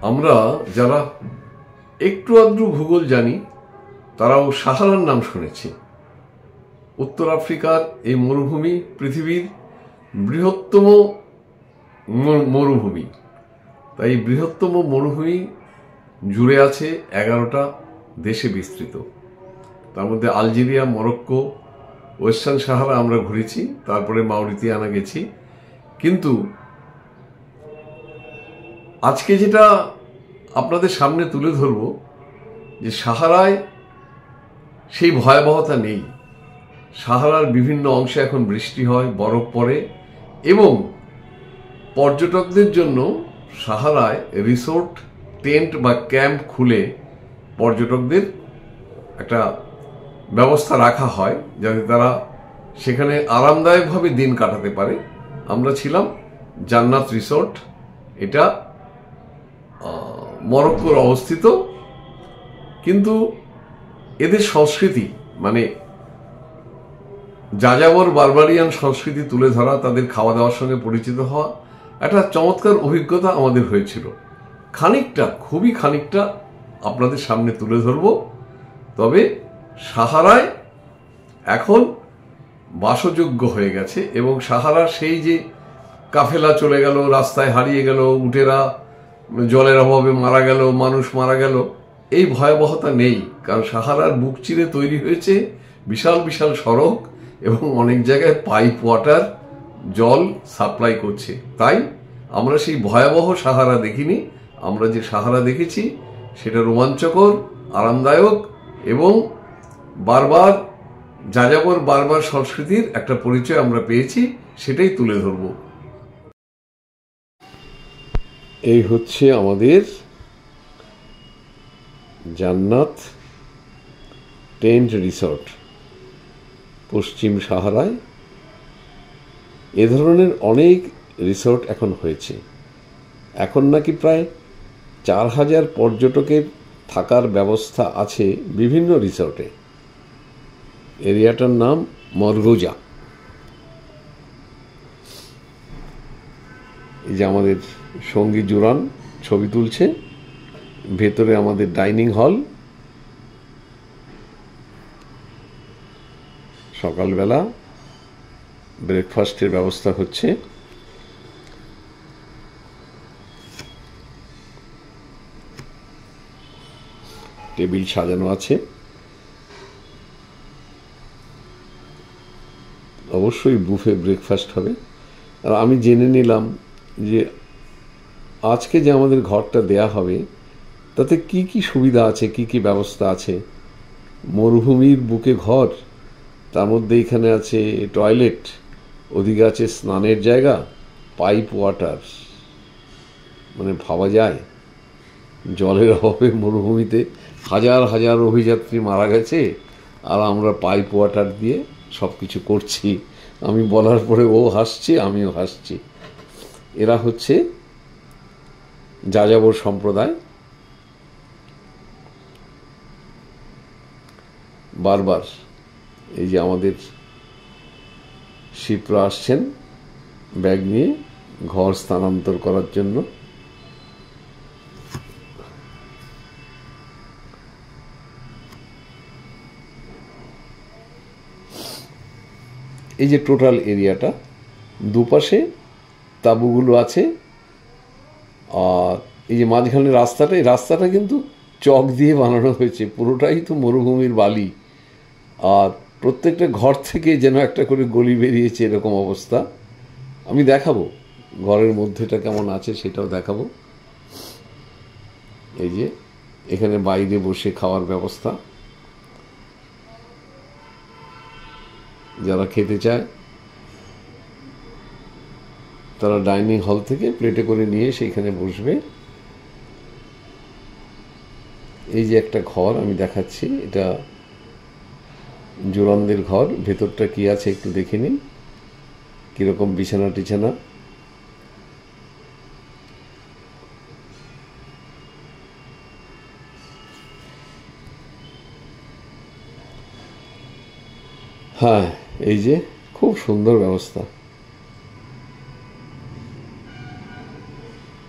আমরা যারা একটু আধটু ভূগোল জানি তারাও সাহারার নাম শুনেছি। উত্তর আফ্রিকার এই মরুভূমি পৃথিবীর বৃহত্তম মরুভূমি। তাই বৃহত্তম মরুভূমি জুড়ে আছে 11টা দেশে বিস্তৃত। তার মধ্যে আলজেরিয়া, মরক্কো, ওয়েস্টার্ন সাহারা আমরা ঘুরেছি, তারপরে মাউরিতানিয়া গেছি। কিন্তু আজকে যেটা আপনাদের সামনে তুলে ধরব যে সাহারায় সেই ভয়াবহতা নেই। সাহারার বিভিন্ন অংশে এখন বৃষ্টি হয়, বরফ পড়ে এবং পর্যটকদের জন্য সাহারায় রিসোর্ট, টেন্ট বা ক্যাম্প খুলে পর্যটকদের একটা ব্যবস্থা রাখা হয় যাতে তারা সেখানে আরামদায়কভাবে দিন কাটাতে পারে। আমরা ছিলাম জান্নাত রিসোর্ট, এটা মরক্কোর অবস্থিত। কিন্তু এদের সংস্কৃতি মানে যাযাবর বারবারিয়ান সংস্কৃতি তুলে ধরা, তাদের খাওয়া দাওয়ার সঙ্গে পরিচিত হওয়া একটা চমৎকার অভিজ্ঞতা আমাদের হয়েছিল। খুবই খানিকটা আপনাদের সামনে তুলে ধরব। তবে সাহারায় এখন বাসযোগ্য হয়ে গেছে এবং সাহারা সেই যে কাফেলা চলে গেল, রাস্তায় হারিয়ে গেল, উটেরা জলের অভাবে মারা গেল, মানুষ মারা গেল, এই ভয়াবহতা নেই। কারণ সাহারার বুক চিরে তৈরি হয়েছে বিশাল বিশাল সড়ক এবং অনেক জায়গায় পাইপ ওয়াটার জল সাপ্লাই করছে। তাই আমরা সেই ভয়াবহ সাহারা দেখিনি। আমরা যে সাহারা দেখেছি সেটা রোমাঞ্চকর, আরামদায়ক এবং যাযাবর বারবার সংস্কৃতির একটা পরিচয় আমরা পেয়েছি, সেটাই তুলে ধরব। এই হচ্ছে আমাদের জান্নাত টেন্ট রিসর্ট পশ্চিম সাহারায়। এ ধরনের অনেক রিসর্ট এখন হয়েছে। এখন নাকি প্রায় 4000 পর্যটকের থাকার ব্যবস্থা আছে বিভিন্ন রিসর্টে। এরিয়াটার নাম মরগোজা। এই যে আমাদের সঙ্গী জুরান ছবি তুলছে, ভেতরে আমাদের ডাইনিং হল। সকালবেলা ব্রেকফাস্টের ব্যবস্থা হচ্ছে। টেবিল সাজানো আছে। অবশ্যই বুফে ব্রেকফাস্ট হবে। আর আমি জেনে নিলাম যে আজকে যে আমাদের ঘরটা দেয়া হবে তাতে কি কি সুবিধা আছে, কি কি ব্যবস্থা আছে। মরুভূমির বুকে ঘর, তার মধ্যে এখানে আছে টয়লেট, ওদিকে আছে স্নানের জায়গা, পাইপ ওয়াটার। মানে ভাবা যায় জলের অভাবে মরুভূমিতে হাজার হাজার অভিযাত্রী মারা গেছে আর আমরা পাইপ ওয়াটার দিয়ে সব কিছু করছি। আমি বলার পরে ও হাসছে, আমিও হাসছি। এরা হচ্ছে যাযাবর সম্প্রদায়। বারবার এই যে আমাদের শিপরা আসছেন ব্যাগ নিয়ে ঘর স্থানান্তর করার জন্য। এই যে টোটাল এরিয়াটা, দুপাশে তাঁবুগুলো আছে। আর এই যে মাঝখানে রাস্তাটা, এই রাস্তাটা কিন্তু চক দিয়ে বানানো হয়েছে, পুরোটাই তো মরুভূমির বালি। আর প্রত্যেকটা ঘর থেকে যেন একটা করে গলি বেরিয়েছে, এরকম অবস্থা। আমি দেখাবো ঘরের মধ্যেটা কেমন আছে, সেটাও দেখাবো। এই যে এখানে বাইরে বসে খাওয়ার ব্যবস্থা, যারা খেতে চায় তারা ডাইনিং হল থেকে প্লেটে করে নিয়ে সেইখানে বসবে। এই যে একটা ঘর আমি দেখাচ্ছি, এটা জোরানদের ঘর। ভেতরটা কি আছে একটু দেখে নিন, কিরকম বিছানা টিছানা। হ্যাঁ, এই যে খুব সুন্দর ব্যবস্থা।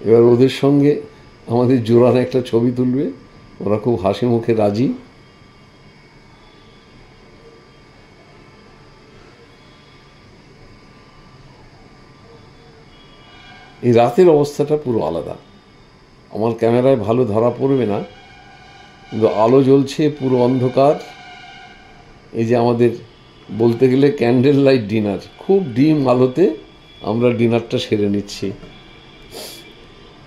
এবার ওদের সঙ্গে আমাদের জোরান একটা ছবি তুলবে, ওরা খুব হাসি মুখে রাজি। এই রাতের অবস্থাটা পুরো আলাদা। আমার ক্যামেরায় ভালো ধরা পড়বে না, কিন্তু আলো জ্বলছে, পুরো অন্ধকার। এই যে আমাদের বলতে গেলে ক্যান্ডেল লাইট ডিনার, খুব ডিম আলোতে আমরা ডিনারটা সেরে নিচ্ছি।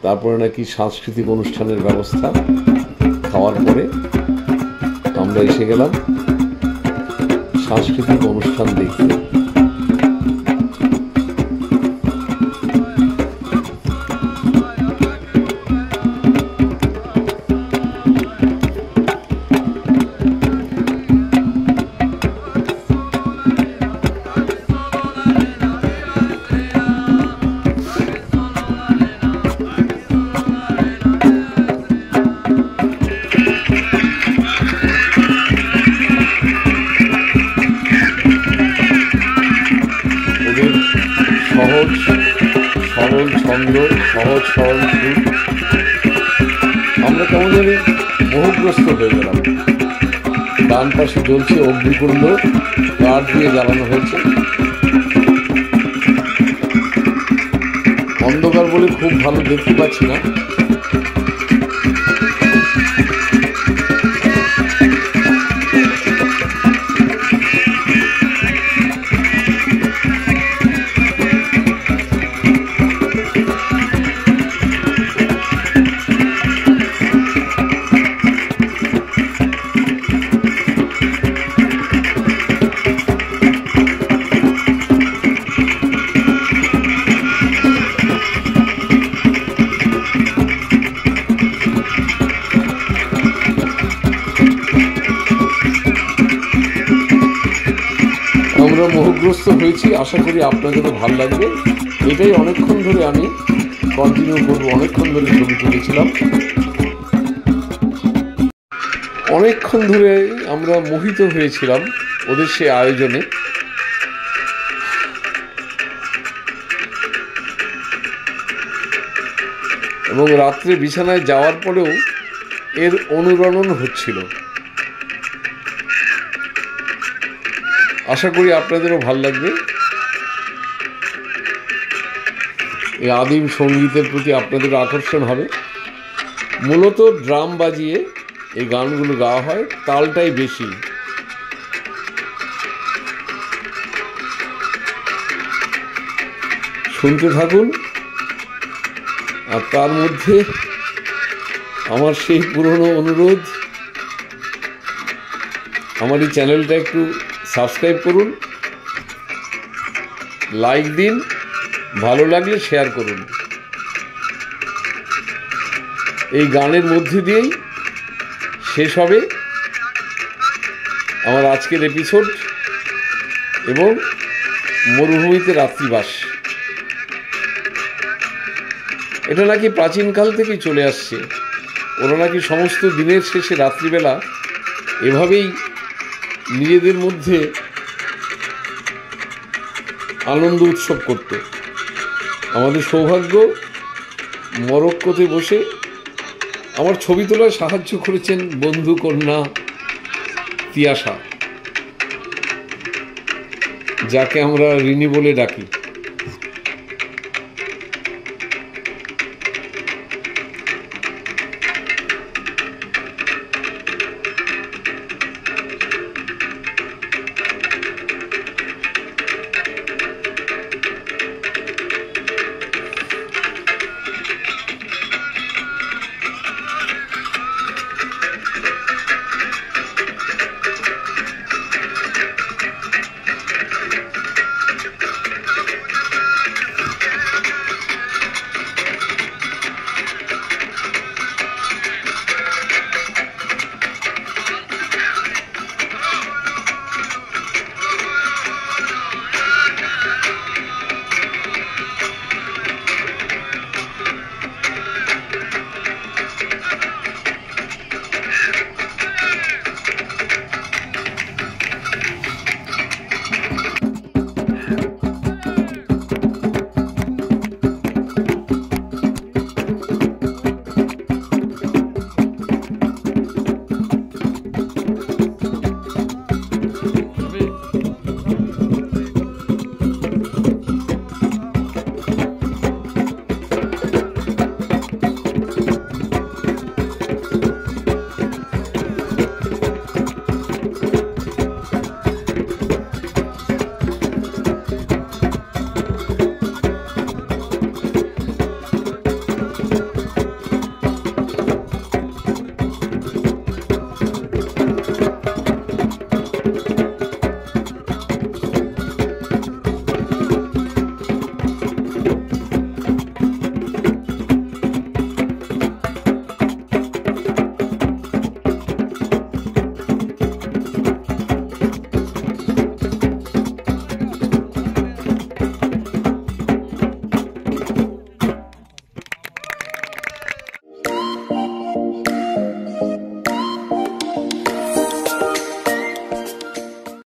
তারপরে নাকি সাংস্কৃতিক অনুষ্ঠানের ব্যবস্থা। খাওয়ার পরে আমরা এসে গেলাম সাংস্কৃতিক অনুষ্ঠান দেখতে। সহজ সরল ছন্দ, সহজ সরল সুর, আমরা কেমন জানি মোহগ্রস্ত হয়ে গেলাম। ডান পাশে জ্বলছে অগ্নিকুণ্ড, কাঠ দিয়ে জ্বালানো হয়েছে। অন্ধকার বলে খুব ভালো দেখতে পাচ্ছি না। আমরা মোহগ্রস্ত হয়েছি, আশা করি আপনাদেরও ভালো লাগবে। এটাই অনেকক্ষণ ধরে আমি কন্টিনিউ করবো, অনেকক্ষণ ধরে ছবি তুলেছিলাম, অনেকক্ষণ ধরে আমরা মোহিত হয়েছিলাম ওদের সে আয়োজনে। এবং রাত্রে বিছানায় যাওয়ার পরেও এর অনুরণন হচ্ছিল। আশা করি আপনাদেরও ভালো লাগবে। এই আদিম সঙ্গীতের প্রতি আপনাদের আকর্ষণ হবে। মূলত ড্রাম বাজিয়ে এই গানগুলো গাওয়া হয়, তালটাই বেশি। শুনতে থাকুন। আর তার মধ্যে আমার সেই পুরনো অনুরোধ, আমার এই চ্যানেলটা একটু সাবস্ক্রাইব করুন, লাইক দিন, ভালো লাগলে শেয়ার করুন। এই গানের মধ্যে দিয়েই শেষ হবে আমার আজকের এপিসোড এবং মরুভূমিতে রাত্রিবাস। এটা নাকি প্রাচীনকাল থেকেই চলে আসছে। ওরা নাকি সমস্ত দিনের শেষে রাত্রিবেলা এভাবেই নিজেদের মধ্যে আনন্দ উৎসব করত। আমাদের সৌভাগ্য, মরক্কোতে বসে আমার ছবি তোলায় সাহায্য করেছেন বন্ধু কন্যা তিয়াশা, যাকে আমরা রিনি বলে ডাকি।